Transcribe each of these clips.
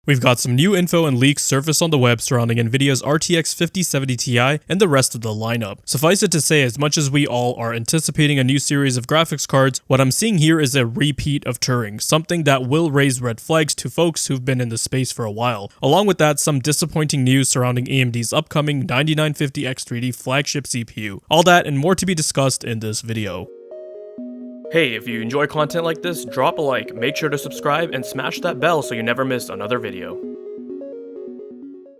We've got some new info and leaks surfaced on the web surrounding Nvidia's RTX 5070 Ti and the rest of the lineup. Suffice it to say, as much as we all are anticipating a new series of graphics cards, what I'm seeing here is a repeat of Turing, something that will raise red flags to folks who've been in the space for a while. Along with that, some disappointing news surrounding AMD's upcoming 9950X3D flagship CPU. All that and more to be discussed in this video. Hey, if you enjoy content like this, drop a like, make sure to subscribe, and smash that bell so you never miss another video.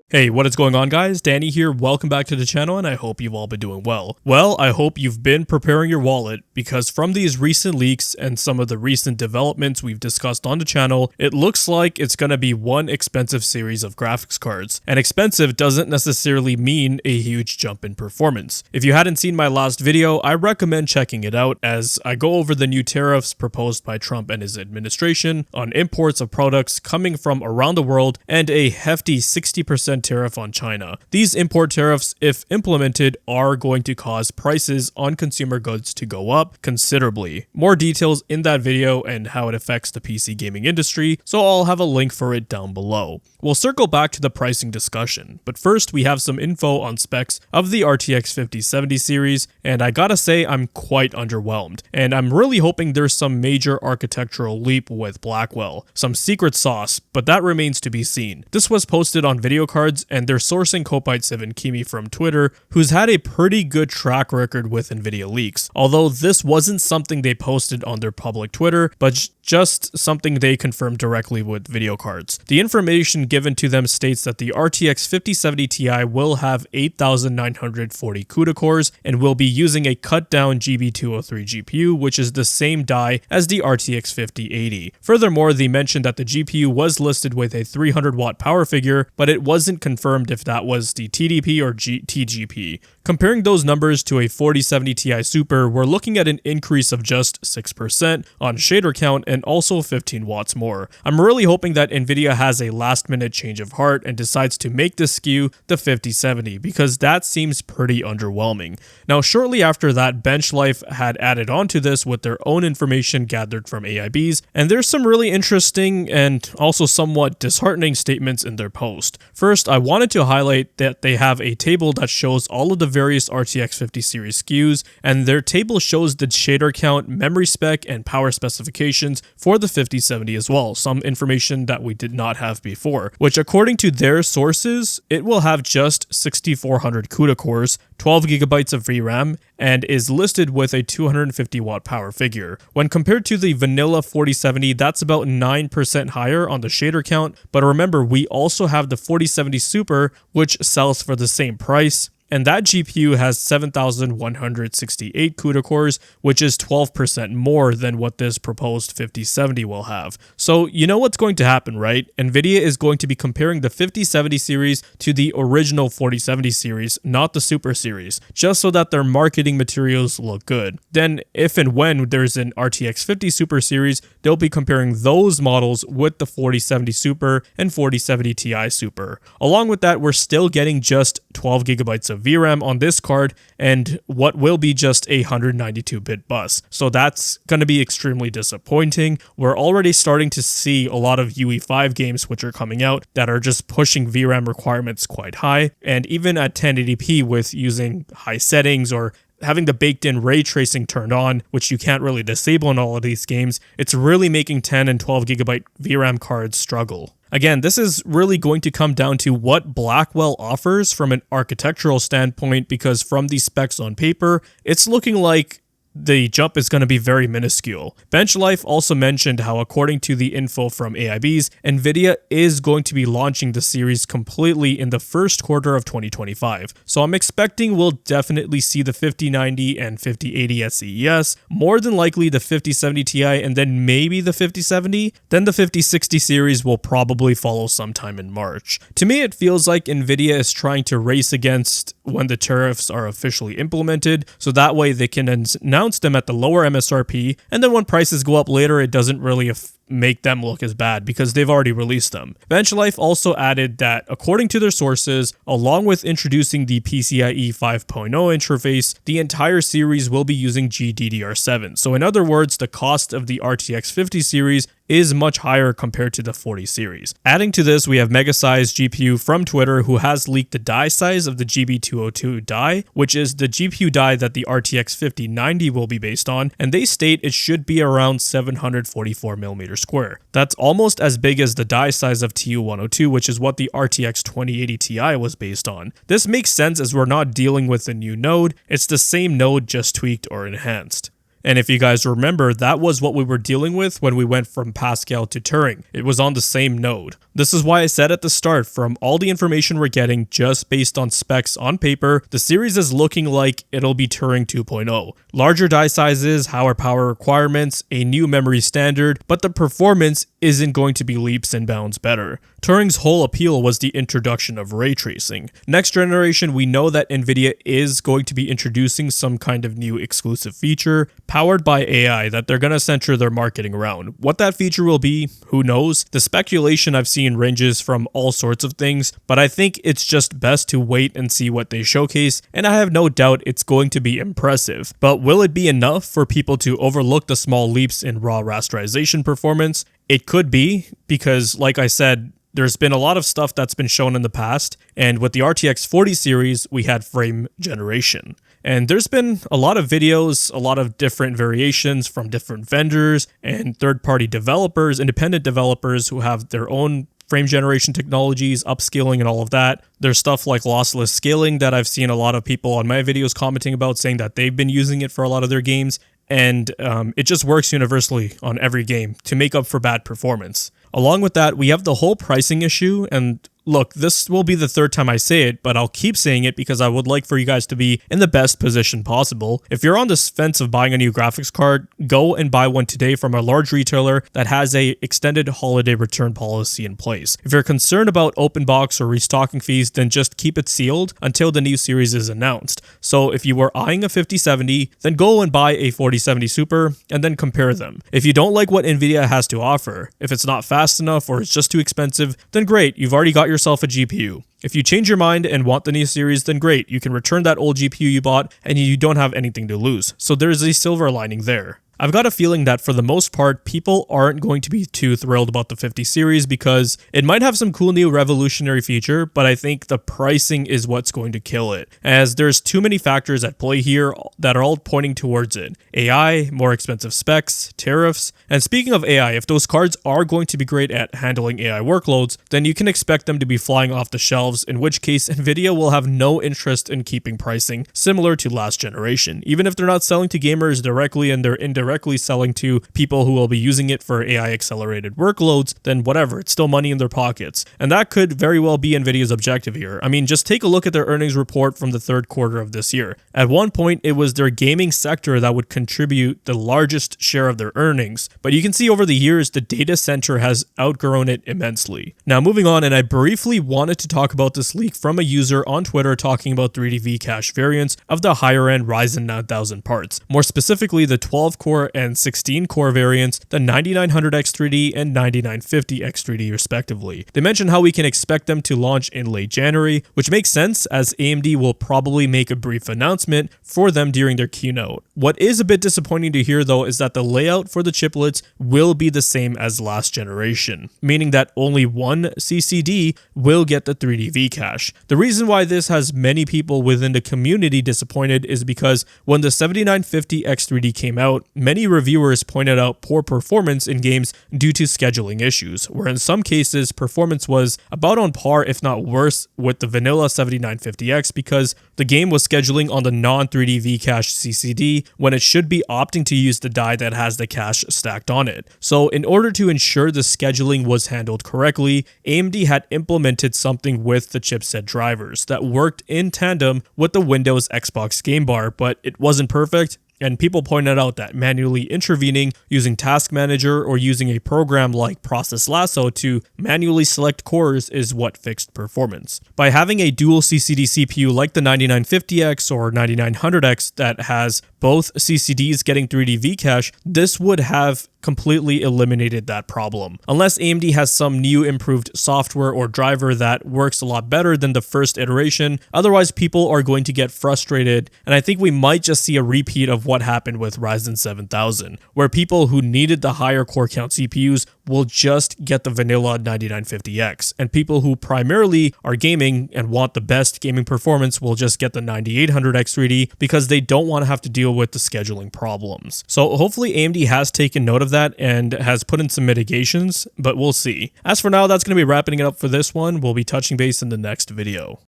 Hey, what is going on, guys? Danny here, welcome back to the channel, and I hope you've all been doing well. Well, I hope you've been preparing your wallet, because from these recent leaks and some of the recent developments we've discussed on the channel, it looks like it's gonna be one expensive series of graphics cards. And expensive doesn't necessarily mean a huge jump in performance. If you hadn't seen my last video, I recommend checking it out, as I go over the new tariffs proposed by Trump and his administration on imports of products coming from around the world, and a hefty 60% tariff on China. These import tariffs, if implemented, are going to cause prices on consumer goods to go up considerably. More details in that video and how it affects the PC gaming industry, so I'll have a link for it down below. We'll circle back to the pricing discussion, but first we have some info on specs of the RTX 5070 series, and I gotta say I'm quite underwhelmed, and I'm really hoping there's some major architectural leap with Blackwell, some secret sauce, but that remains to be seen. This was posted on Video Cards, and they're sourcing Kopite7Kimi from Twitter, who's had a pretty good track record with Nvidia leaks, although this wasn't something they posted on their public Twitter, but just something they confirmed directly with Video Cards. The information given to them states that the RTX 5070 Ti will have 8940 CUDA cores and will be using a cut-down GB203 GPU, which is the same die as the RTX 5080. Furthermore, they mentioned that the GPU was listed with a 300-watt power figure, but it wasn't confirmed if that was the TDP or TGP. Comparing those numbers to a 4070 Ti Super, we're looking at an increase of just 6% on shader count and also 15 watts more. I'm really hoping that Nvidia has a last-minute change of heart and decides to make this SKU the 5070, because that seems pretty underwhelming. Now, shortly after that, Benchlife had added on to this with their own information gathered from AIBs, and there's some really interesting and also somewhat disheartening statements in their post. First, I wanted to highlight that they have a table that shows all of the various RTX 50 series SKUs, and their table shows the shader count, memory spec, and power specifications for the 5070 as well, some information that we did not have before, which according to their sources, it will have just 6400 CUDA cores, 12 gigabytes of VRAM, and is listed with a 250 watt power figure. When compared to the vanilla 4070, that's about 9% higher on the shader count, but remember, we also have the 4070 Super, which sells for the same price, and that GPU has 7168 CUDA cores, which is 12% more than what this proposed 5070 will have. So you know what's going to happen, right? Nvidia is going to be comparing the 5070 series to the original 4070 series, not the Super series, just so that their marketing materials look good. Then if and when there's an RTX 50 Super series, they'll be comparing those models with the 4070 Super and 4070 Ti Super. Along with that, we're still getting just 12 gigabytes of VRAM on this card and what will be just a 192-bit bus. So that's going to be extremely disappointing. We're already starting to see a lot of UE5 games which are coming out that are just pushing VRAM requirements quite high, and even at 1080p with using high settings or having the baked-in ray tracing turned on, which you can't really disable in all of these games, it's really making 10 and 12 gigabyte VRAM cards struggle. Again, this is really going to come down to what Blackwell offers from an architectural standpoint, because from these specs on paper, it's looking like the jump is going to be very minuscule. Benchlife also mentioned how, according to the info from AIBs, Nvidia is going to be launching the series completely in the first quarter of 2025. So I'm expecting we'll definitely see the 5090 and 5080 at CES, more than likely the 5070 Ti, and then maybe the 5070. Then the 5060 series will probably follow sometime in March. To me, it feels like Nvidia is trying to race against when the tariffs are officially implemented, so that way they can announce them at the lower MSRP, and then when prices go up later, it doesn't really make them look as bad because they've already released them. Benchlife also added that, according to their sources, along with introducing the PCIe 5.0 interface, the entire series will be using GDDR7. So in other words, the cost of the RTX 50 series is much higher compared to the 40 series. Adding to this, we have Megasize GPU from Twitter, who has leaked the die size of the GB202 die, which is the GPU die that the RTX 5090 will be based on, and they state it should be around 744mm square. That's almost as big as the die size of TU102, which is what the RTX 2080 Ti was based on. This makes sense as we're not dealing with a new node, it's the same node just tweaked or enhanced. And if you guys remember, that was what we were dealing with when we went from Pascal to Turing. It was on the same node. This is why I said at the start, from all the information we're getting just based on specs on paper, the series is looking like it'll be Turing 2.0. Larger die sizes, higher power requirements, a new memory standard, but the performance isn't going to be leaps and bounds better. Turing's whole appeal was the introduction of ray tracing. Next generation, we know that Nvidia is going to be introducing some kind of new exclusive feature powered by AI that they're going to center their marketing around. What that feature will be, who knows? The speculation I've seen ranges from all sorts of things, but I think it's just best to wait and see what they showcase, and I have no doubt it's going to be impressive. But will it be enough for people to overlook the small leaps in raw rasterization performance? It could be, because like I said, there's been a lot of stuff that's been shown in the past, and with the RTX 40 series, we had frame generation. And there's been a lot of videos, a lot of different variations from different vendors and third-party developers, independent developers who have their own frame generation technologies, upscaling and all of that. There's stuff like lossless scaling that I've seen a lot of people on my videos commenting about, saying that they've been using it for a lot of their games. And it just works universally on every game to make up for bad performance. Along with that, we have the whole pricing issue, and look, this will be the third time I say it, but I'll keep saying it because I would like for you guys to be in the best position possible. If you're on this fence of buying a new graphics card, go and buy one today from a large retailer that has a extended holiday return policy in place. If you're concerned about open box or restocking fees, then just keep it sealed until the new series is announced. So if you were eyeing a 5070, then go and buy a 4070 Super and then compare them. If you don't like what Nvidia has to offer, if it's not fast enough or it's just too expensive, then great, you've already got yourself a GPU. If you change your mind and want the new series, then great, you can return that old GPU you bought and you don't have anything to lose. So there's a silver lining there. I've got a feeling that for the most part, people aren't going to be too thrilled about the 50 series because it might have some cool new revolutionary feature, but I think the pricing is what's going to kill it, as there's too many factors at play here that are all pointing towards it. AI, more expensive specs, tariffs, and speaking of AI, if those cards are going to be great at handling AI workloads, then you can expect them to be flying off the shelves, in which case Nvidia will have no interest in keeping pricing similar to last generation. Even if they're not selling to gamers directly and they're indirectly selling to people who will be using it for AI accelerated workloads, then whatever, it's still money in their pockets. And that could very well be Nvidia's objective here. I mean, just take a look at their earnings report from the third quarter of this year. At one point, it was their gaming sector that would contribute the largest share of their earnings, but you can see over the years, the data center has outgrown it immensely. Now moving on, and I briefly wanted to talk about this leak from a user on Twitter talking about 3D V-Cache variants of the higher end Ryzen 9000 parts. More specifically, the 12-core and 16-core variants, the 9900X3D and 9950X3D respectively. They mentioned how we can expect them to launch in late January, which makes sense as AMD will probably make a brief announcement for them during their keynote. What is a bit disappointing to hear though is that the layout for the chiplets will be the same as last generation, meaning that only one CCD will get the 3D V-Cache. The reason why this has many people within the community disappointed is because when the 7950X3D came out, many reviewers pointed out poor performance in games due to scheduling issues, where in some cases performance was about on par if not worse with the vanilla 7950X because the game was scheduling on the non-3D V-Cache CCD when it should be opting to use the die that has the cache stacked on it. So in order to ensure the scheduling was handled correctly, AMD had implemented something with the chipset drivers that worked in tandem with the Windows Xbox game bar, but it wasn't perfect. And people pointed out that manually intervening using Task Manager or using a program like Process Lasso to manually select cores is what fixed performance. By having a dual CCD CPU like the 9950X or 9900X that has both CCDs getting 3D V-Cache, this would have completely eliminated that problem. Unless AMD has some new improved software or driver that works a lot better than the first iteration, otherwise people are going to get frustrated, and I think we might just see a repeat of what happened with Ryzen 7000, where people who needed the higher core count CPUs will just get the vanilla 9950X, and people who primarily are gaming and want the best gaming performance will just get the 9800X3D because they don't want to have to deal with the scheduling problems. So hopefully AMD has taken note of that and has put in some mitigations, but we'll see. As for now, that's going to be wrapping it up for this one. We'll be touching base in the next video.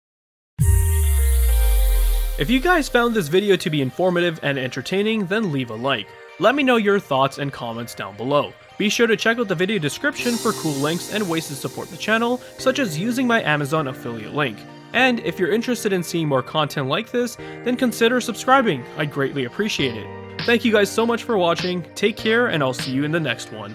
If you guys found this video to be informative and entertaining, then leave a like. Let me know your thoughts and comments down below. Be sure to check out the video description for cool links and ways to support the channel, such as using my Amazon affiliate link. And if you're interested in seeing more content like this, then consider subscribing. I'd greatly appreciate it. Thank you guys so much for watching, take care, and I'll see you in the next one.